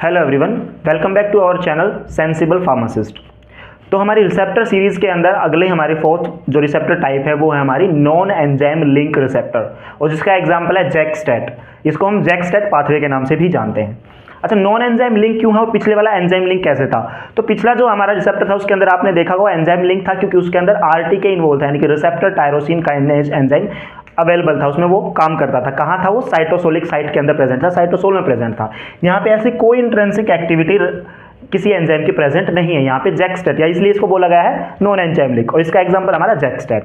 Hello everyone, welcome back to our channel sensible pharmacist. तो हमारी receptor series के अंदर अगले हमारी फोर्थ जो रिसेप्टर टाइप है वो है हमारी नॉन एंजाइम लिंक रिसेप्टर, और जिसका एग्जांपल है जैक स्टैट। इसको हम जैक स्टैट पाथवे के नाम से भी जानते हैं। अच्छा, नॉन एंजाइम लिंक क्यों है और पिछले वाला एंजाइम लिंक कैसे था? तो पिछला जो हमारा रिसेप्टर था उसके अंदर आपने देखा होगा एंजाइम लिंक था, क्योंकि उसके अंदर आरटीके इन्वॉल्व था, यानी कि receptor tyrosine kinase enzyme available था, उसमें वो काम करता था। कहाँ था वो? साइटोसोलिक साइट के अंदर प्रेजेंट था, साइटोसोल में प्रेजेंट था। यहाँ पे ऐसी कोई इंट्रिंसिक एक्टिविटी किसी एंजाइम की प्रेजेंट नहीं है यहाँ पे जैक स्टैट, या इसलिए इसको बोला गया है नॉन एंजाइम लिंक, और इसका एग्जांपल हमारा जैक स्टैट।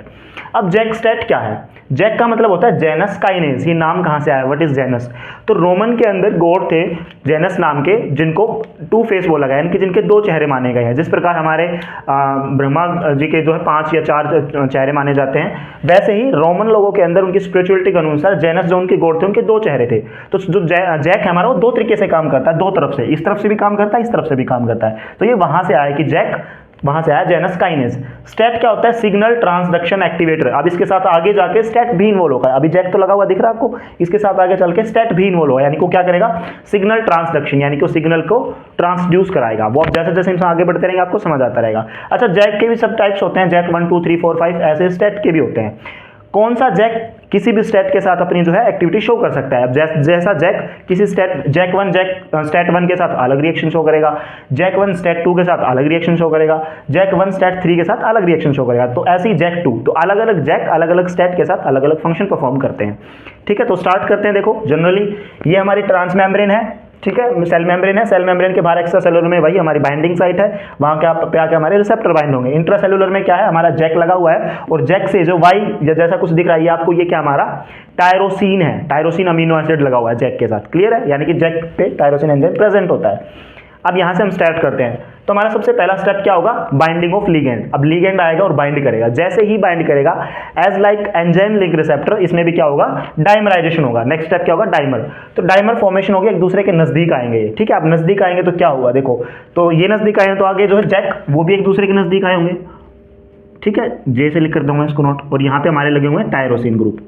अब जैक स्टैट क्या है? जैक का मतलब होता है जेनस काइनेज। ये नाम कहाँ से आया? What is genus? तो रोमन के अंदर गॉड थे जेनस नाम के, जिनको टू फेस बोला गया, यानी कि जिनके दो चेहरे माने गए हैं। जिस प्रकार हमारे ब्रह्मा जी के जो है 5 या 4 चेहरे माने जाते हैं, वैसे ही रोमन लोगों के अंदर उनकी स्पिरिचुअलिटी के अनुसार जेनस जो उनके गॉड थे उनके दो चेहरे थे। तो जो जैक है हमारा वो दो तरीके से काम करता है, दो तरफ से, इस तरफ से भी काम करता है, इस तरफ से भी काम करता है। तो ये वहां से आया कि जैक, वहां से आया जेनस काइनेज। स्टैट क्या होता है? Signal transduction activator. अब इसके साथ आगे जाके स्टैट भी इन्वॉल्व होगा। अभी जैक तो लगा हुआ दिख रहा है आपको, इसके साथ आगे चल के स्टैट भी इन्वॉल्व होगा, यानी कि क्या करेगा? सिग्नल ट्रांसडक्शन, यानी कि वो सिग्नल को ट्रांसड्यूस कराएगा। वो आप जैसे जैसे आगे बढ़ते रहेंगे आपको समझ आता रहेगा। अच्छा, जैक के भी सब टाइप्स होते हैं, जैक 1 2 3 4 5 ऐसे स्टैट के भी होते हैं। कौन सा जैक किसी भी स्टैट के साथ अपनी जो है एक्टिविटी शो कर सकता है? अब जैसा जैक किसी स्टैट स्टैट 1 के साथ अलग रिएक्शन शो करेगा, जैक 1 स्टैट 2 के साथ अलग रिएक्शन शो करेगा, जैक 1 स्टैट 3 के साथ अलग रिएक्शन शो करेगा। तो ऐसे ही जैक 2, तो अलग अलग जैक अलग अलग स्टैट के साथ अलग अलग फंक्शन परफॉर्म करते हैं। ठीक है, तो स्टार्ट करते हैं। देखो, जनरली ये हमारी ट्रांस मेम्ब्रेन है, ठीक है, सेल मेम्ब्रेन है। सेल मेम्ब्रेन के बाहर एक्स्ट्रा सेलुलर में वही हमारी बाइंडिंग साइट है, वहां क्या पे आके हमारे रिसेप्टर बाइंड होंगे। इंट्रा सेलुलर में क्या है? हमारा जैक लगा हुआ है, और जैक से जो वाई जैसा कुछ दिख रहा है ये आपको, ये क्या हमारा टायरोसिन है। टायरोसिन अमीनो एसिड लगा हुआ है जैक के साथ, क्लियर है? यानी कि जैक पे टायरोसिन एंजाइम प्रेजेंट होता है। अब यहां से हम स्टार्ट करते हैं। तो हमारा सबसे पहला स्टेप क्या होगा? Binding of ligand. अब लिगेंड आएगा और बाइंड करेगा। जैसे ही बाइंड करेगा, as like enzyme link receptor, इसमें भी क्या होगा? डाइमराइजेशन होगा। नेक्स्ट स्टेप क्या होगा? डाइमर। तो डाइमर फॉर्मेशन होगी, एक दूसरे के नजदीक आएंगे। ठीक है, अब नजदीक आएंगे तो क्या होगा? देखो, तो ये नजदीक आए तो आगे जो है जैक वो भी एक दूसरे के नजदीक आए होंगे। ठीक है, जे से लिख कर दूंगा इसको नोट, और यहाँ पे हमारे लगे हुए हैं टायरोसिन ग्रुप।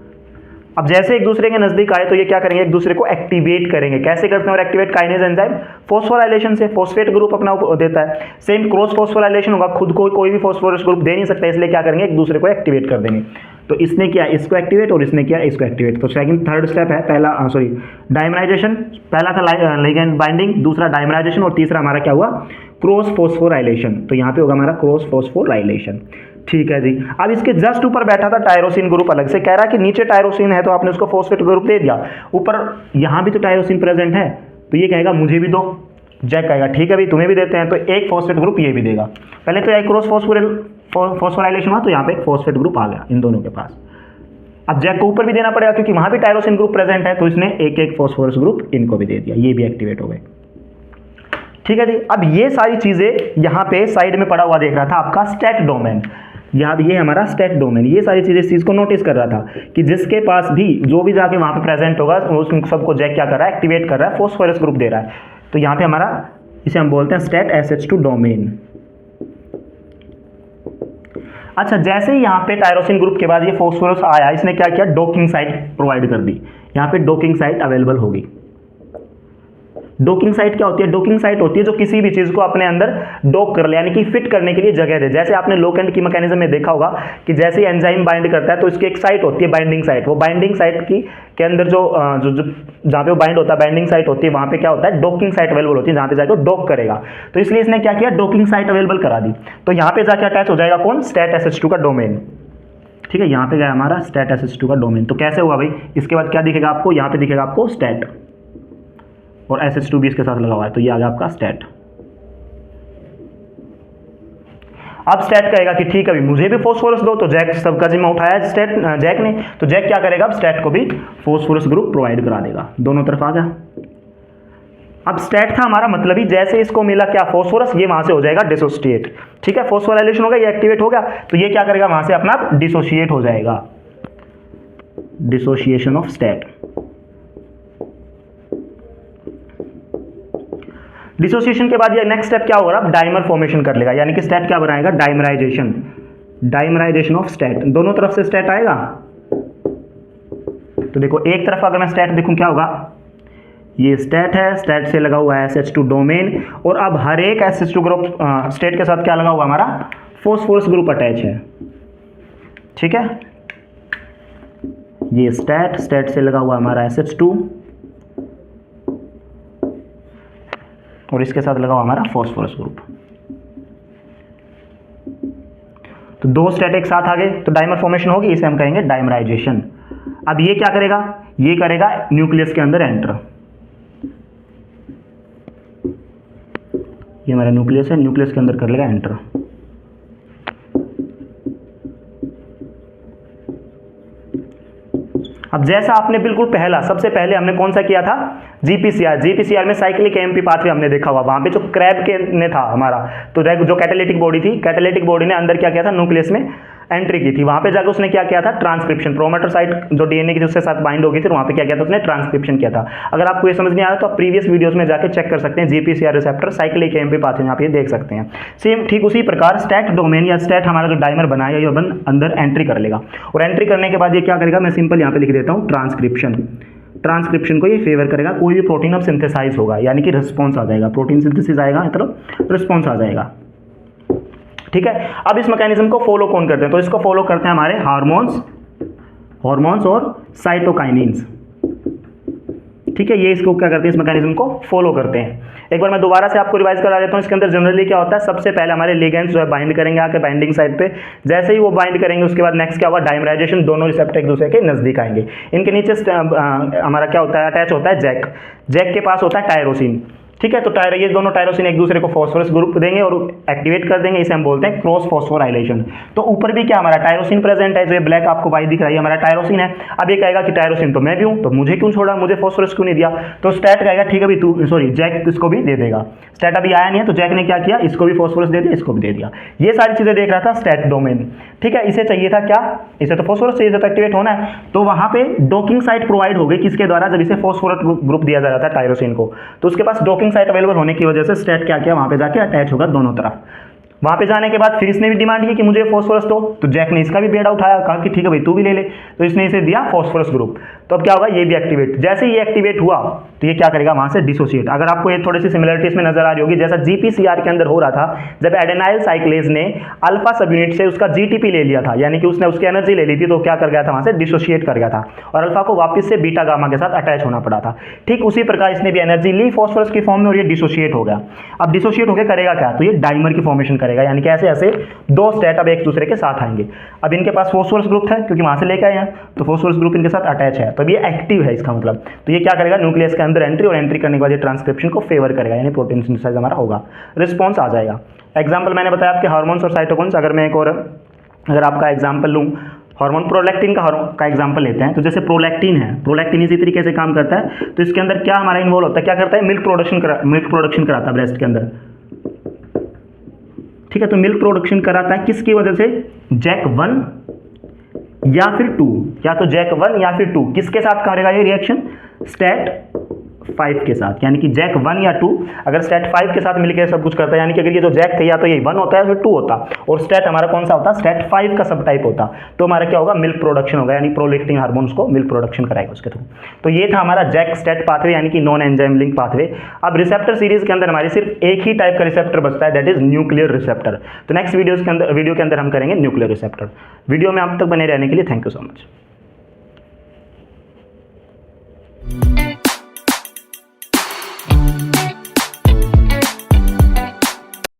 अब जैसे एक दूसरे के नजदीक आए तो ये क्या करेंगे? एक दूसरे को एक्टिवेट करेंगे। कैसे करते हैं? और एक्टिवेट काइनेज एंजाइम फॉस्फोराइलेशन से। फॉस्फेट ग्रुप अपना देता है। सेम क्रॉस फॉस्फोराइलेशन होगा, खुद को कोई भी फॉस्फोरस ग्रुप दे नहीं सकता, इसलिए क्या करेंगे? एक दूसरे को एक्टिवेट कर देंगे। तो इसने किया इसको एक्टिवेट और इसने किया इसको एक्टिवेट। तो सेकंड थर्ड स्टेप है, पहला डाइमराइजेशन। पहला था लिगेंड बाइंडिंग, दूसरा डाइमराइजेशन, और तीसरा हमारा क्या हुआ? Cross phosphorylation. तो यहाँ पे होगा हमारा क्रॉस फॉस्फोराइलेशन। ठीक है जी। अब इसके जस्ट ऊपर बैठा था टायरोसिन ग्रुप, अलग से कह रहा है कि नीचे टायरोसिन है तो आपने उसको फॉस्फेट ग्रुप दे दिया, ऊपर यहाँ भी तो टायरोसिन प्रेजेंट है, तो ये कहेगा मुझे भी दो। जैक कहेगा ठीक है भी तुम्हें भी देते हैं, तो एक फॉस्फेट ग्रुप ये भी देगा। पहले तो क्रॉस फॉस्फोराइलेशन हुआ तो यहाँ पे एक फॉस्फेट ग्रुप आ गया इन दोनों के पास। अब जैक को ऊपर भी देना पड़ेगा क्योंकि वहां भी टायरोसिन ग्रुप प्रेजेंट है, तो इसने एक एक फॉस्फोरस ग्रुप इनको भी दे दिया, ये भी एक्टिवेट हो गए। ठीक है जी। अब ये सारी चीजें यहाँ पे साइड में पड़ा हुआ देख रहा था आपका स्टैट डोमेन। यहाँ ये हमारा स्टैट डोमेन, ये सारी चीजें इस चीज को नोटिस कर रहा था कि जिसके पास भी जो भी जाके वहां पे प्रेजेंट होगा उस सबको जैक क्या कर रहा है? एक्टिवेट कर रहा है, फॉस्फोरस ग्रुप दे रहा है। तो यहाँ पे हमारा इसे हम बोलते हैं स्टैट SH2 डोमेन। अच्छा, जैसे ही यहाँ पे टायरोसिन ग्रुप के बाद ये फॉस्फोरस आया, इसने क्या किया? डॉकिंग साइट प्रोवाइड कर दी। यहाँ पे डॉकिंग साइट अवेलेबल होगी। डॉकिंग साइट क्या होती है? डॉकिंग साइट होती है जो किसी भी चीज को अपने अंदर डॉक कर ले, यानी कि फिट करने के लिए जगह दे। जैसे आपने लोक एंड की मैकेनिज्म में देखा होगा कि जैसे ही एंजाइम बाइंड करता है तो इसकी एक साइट होती है बाइंडिंग साइट। वो बाइंडिंग साइट की के अंदर जो जहाँ पे वो बाइंड होता है, बाइंडिंग साइट होती है, वहां पे क्या होता है? डॉकिंग साइट अवेलेबल होती है, जहां पे जाकर डॉक करेगा। तो इसलिए इसने क्या किया? डॉकिंग साइट अवेलेबल करा दी। तो यहाँ पे जाके अटैच हो जाएगा कौन? स्टैट SH2 का डोमेन। ठीक है, यहाँ पे गया हमारा स्टैट SH2 का डोमेन। तो कैसे हुआ भाई? इसके बाद क्या दिखेगा आपको? यहाँ पे दिखेगा आपको स्टैट, और SH2 भी इसके साथ लगा हुआ है, तो ये आ गया आपका स्टैट। अब स्टैट कहेगा कि ठीक है अभी मुझे भी फॉस्फोरस दो, तो जैक सबका जिम्मा उठाया जैक ने, तो जैक क्या करेगा? अब स्टैट को भी फॉस्फोरस ग्रुप प्रोवाइड करा देगा, दोनों तरफ आ गया। अब स्टैट था हमारा मतलब ही जैसे इसको मिला क्या? फॉस्फोरस, ये वहां से हो जाएगा डिसोसिएट। ठीक है, फॉस्फोराइलेशन हो गया, ये एक्टिवेट हो गया, तो ये क्या करेगा? वहां से अपना डिसोसिएट हो जाएगा, डिसोसिएशन ऑफ स्टैट। डिसोसिएशन के बाद ये नेक्स्ट स्टेप क्या होगा? डाइमर फॉर्मेशन कर लेगा, यानी कि स्टैट क्या बनाएगा? डाइमराइजेशन। डाइमराइजेशन ऑफ स्टैट, दोनों तरफ से स्टैट आएगा। तो देखो, एक तरफ अगर मैं स्टैट देखूं क्या होगा? ये स्टेट है, स्टेट से लगा हुआ है SH2 डोमेन, और अब हर एक SH2 ग्रुप स्टेट के साथ क्या लगा हुआ हमारा फॉस्फोरस ग्रुप अटैच है। ठीक है, ये स्टेट, स्टेट से लगा हुआ हमारा SH2 और इसके साथ लगा हुआ हमारा फॉस्फोरस ग्रुप। तो दो स्टेट एक साथ आ गए तो डाइमर फॉर्मेशन होगी, इसे हम कहेंगे डाइमराइजेशन। अब ये क्या करेगा, ये करेगा न्यूक्लियस के अंदर एंटर। ये हमारा न्यूक्लियस है, न्यूक्लियस के अंदर कर लेगा एंटर। अब जैसा आपने बिल्कुल पहला, सबसे पहले हमने कौन सा किया था, जीपीसीआर में साइक्लिक एएमपी पाथवे हमने देखा हुआ, वहां पे जो क्रैब के ने था हमारा, तो जो कैटालिटिक बॉडी थी, कैटालिटिक बॉडी ने अंदर क्या किया था, न्यूक्लियस में एंट्री की थी। वहां पे जाकर उसने क्या किया था, ट्रांसक्रिप्शन, प्रोमोटर साइट जो डीएनए की उसके साथ बाइंड हो गई थी, वहां पे क्या किया था उसने, ट्रांसक्रिप्शन किया था। अगर आपको ये समझ नहीं आ रहा तो आप प्रीवियस वीडियोस में जाकर चेक कर सकते हैं, GPCR receptor cyclic AMP pathway, आप ये देख सकते हैं। सेम ठीक उसी प्रकार स्टेट डोमेन या स्टेट हमारा जो डाइमर बनाया ये अंदर एंट्री कर लेगा, और एंट्री करने के बाद ये क्या करेगा, मैं सिंपल यहाँ पे लिख देता हूँ ट्रांसक्रिप्शन। ट्रांसक्रिप्शन को ये फेवर करेगा, कोई भी प्रोटीन अब सिंथेसाइज होगा यानी कि रिस्पॉन्स आ जाएगा, प्रोटीन सिंथेसिस आएगा मतलब रिस्पॉन्स आ जाएगा। ठीक है, अब इस मैकेनिज्म को फॉलो कौन करते हैं, तो इसको फॉलो करते हैं हमारे हार्मोन्स और साइटोकाइनिन्स। ठीक है, ये इसको क्या करते हैं, इस मैकेनिज्म को फॉलो करते हैं। एक बार मैं दोबारा से आपको रिवाइज करा देता हूँ। इसके अंदर जनरली क्या होता है, सबसे पहले हमारे लिगेंड्स जो है बाइंड करेंगे आके बाइंडिंग साइट पे, जैसे ही वो बाइंड करेंगे उसके बाद नेक्स्ट क्या होगा, डाइमराइजेशन, दोनों रिसेप्टर एक दूसरे के नजदीक आएंगे। इनके नीचे हमारा क्या होता है, अटैच होता है जैक के पास होता है टायरोसिन। ठीक है, तो ये दोनों टायरोसिन एक दूसरे को फॉस्फोरस ग्रुप देंगे और एक्टिवेट कर देंगे, इसे हम बोलते हैं क्रॉस फॉस्फोराइलेशन। तो ऊपर भी क्या हमारा टायरोसिन प्रेजेंट है, जो ये ब्लैक आपको वाई दिख रहा है हमारा टायरोसिन है। अब ये कहेगा कि टायरोसिन तो मैं भी हूं, तो मुझे क्यों छोड़ा, मुझे फॉस्फोरस क्यों नहीं दिया, तो स्टेट कहेगा ठीक है भी तू, सॉरी जैक इसको भी दे देगा। स्टेट अभी आया नहीं है तो जैक ने क्या किया, इसको भी फॉस्फोरस दे दिया, इसको भी दे दिया। ये सारी चीजें देख रहा था स्टेट डोमेन। ठीक है, इसे चाहिए था क्या, इसे तो फॉस्फोरस चाहिए, इसे तो एक्टिवेट होना है, तो वहां पे डॉकिंग साइट प्रोवाइड हो गई किसके द्वारा, जब इसे फॉस्फोरस ग्रुप दिया जा रहा था टायरोसिन को, तो उसके पास डॉकिंग साइट अवेलेबल होने की वजह से स्टेट क्या किया, वहां पे जाके अटैच होगा दोनों तरफ। वहां पे जाने के बाद फिर इसने भी डिमांड की कि मुझे फॉस्फोरस दो, तो जैक ने इसका भी बेड़ा उठाया, कहा कि ठीक है भाई तू भी ले ले, तो इसने इसे दिया फॉस्फोरस ग्रुप। तो अब क्या होगा, ये भी एक्टिवेट, जैसे ये एक्टिवेट हुआ तो ये क्या करेगा, वहां से डिसोसिएट। अगर आपको ये थोड़ी सी सिमिलरिटीज में नजर आ रही होगी, जैसा जीपीसीआर के अंदर हो रहा था, जब एडेनाइल साइक्लेज ने अल्फा सब यूनिट से उसका जीटीपी ले लिया था, यानी कि उसने उसकी एनर्जी ले ली थी, तो क्या कर गया था, वहां से डिसोसिएट कर गया था और अल्फा को वापस से बीटा गामा के साथ अटैच होना पड़ा था। ठीक उसी प्रकार इसने भी एनर्जी ली फॉस्फोरस की फॉर्म में और ये डिसोसिएट हो गया। अब डिसोसिएट होकर करेगा क्या, तो ये डाइमर की फॉर्मेशन करेगा, यानी कि ऐसे ऐसे दो स्टेट अब एक दूसरे के साथ आएंगे। अब इनके पास फॉस्फोरस ग्रुप है क्योंकि वहां से लेकर आए हैं, तो फॉस्फोरस ग्रुप इनके साथ अटैच है, तो ये एक्टिव है इसका मतलब। तो ये क्या करेगा, न्यूक्लियस के अंदर एंट्री, और एंट्री करने के बाद ये ट्रांसक्रिप्शन को फेवर करेगा, यानी प्रोटीन सिंथेसाइज हमारा होगा, रिस्पॉन्स आ जाएगा। एग्जाम्पल मैंने बताया आपके हार्मोन्स और साइटोकिन्स। अगर मैं एक और अगर आपका एग्जाम्पल लूँ, हार्मोन प्रोलैक्टिन का एग्जांपल लेते हैं, तो जैसे प्रोलैक्टिन है, प्रोलैक्टिन इसी तरीके से काम करता है। तो इसके अंदर क्या हमारा इन्वॉल्व होता है, क्या करता है, मिल्क प्रोडक्शन कराता है ब्रेस्ट के अंदर। ठीक है, तो मिल्क प्रोडक्शन कराता है किसकी वजह से, जैक 1 या फिर 2, या तो जैक 1 या फिर 2, किसके साथ करेगा ये रिएक्शन, स्टेट 5 के साथ, यानी कि जैक 1 या 2 अगर स्टेट 5 के साथ मिलकर सब कुछ करता है, यानी कि अगर ये जो जैक थे या तो ये 1 होता है या फिर 2 होता, और स्टेट हमारा कौन सा होता, स्टेट 5 का सब टाइप होता, तो हमारा क्या होगा, मिल्क प्रोडक्शन होगा, यानी प्रोलैक्टिन हार्मोन्स को मिल्क प्रोडक्शन कराएगा उसके थ्रू। तो ये था हमारा जैक स्टेट पाथवे, यानी कि नॉन एंजाइम लिंक पाथवे। अब रिसेप्टर सीरीज के अंदर हमारी सिर्फ एक ही टाइप का रिसेप्टर बचता है, दैट इज न्यूक्लियर रिसेप्टर। तो नेक्स्ट वीडियो के अंदर हम करेंगे न्यूक्लियर रिसेप्टर। वीडियो में आप तक बने रहने के लिए थैंक यू सो मच।